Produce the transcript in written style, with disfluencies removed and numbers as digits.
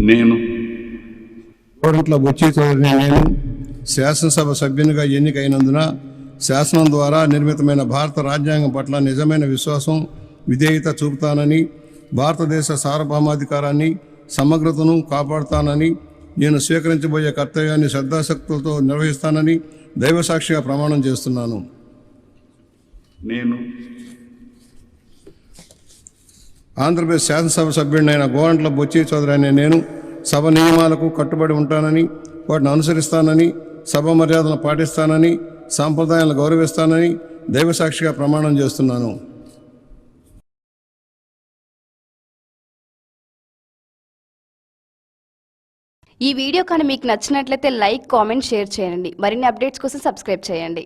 నేను గోరంట్ల బుచ్చి చౌదరి నేను శాసనసభ సభ్యునిగా ఎన్నికైనందున శాసనం ద్వారా నిర్మితమైన భారత రాజ్యాంగం పట్ల నిజమైన విశ్వాసం విధేయత చూపుతానని, భారతదేశ సార్వభౌమాధికారాన్ని సమగ్రతను కాపాడుతానని, నేను స్వీకరించబోయే కర్తవ్యాన్ని శ్రద్ధాశక్తులతో నిర్వహిస్తానని దైవసాక్షిగా ప్రమాణం చేస్తున్నాను. నేను ఆంధ్రప్రదేశ్ శాసనసభ సభ్యుడినైన గోరంట్ల బుచ్చి చౌదరి అనే నేను సభ నియమాలకు కట్టుబడి ఉంటానని, వాటిని అనుసరిస్తానని, సభ మర్యాదలను పాటిస్తానని, సాంప్రదాయాలను గౌరవిస్తానని దైవసాక్షిగా ప్రమాణం చేస్తున్నాను. ఈ వీడియో కానీ మీకు నచ్చినట్లయితే లైక్, కామెంట్, షేర్ చేయండి. మరిన్ని అప్డేట్స్ కోసం సబ్స్క్రైబ్ చేయండి.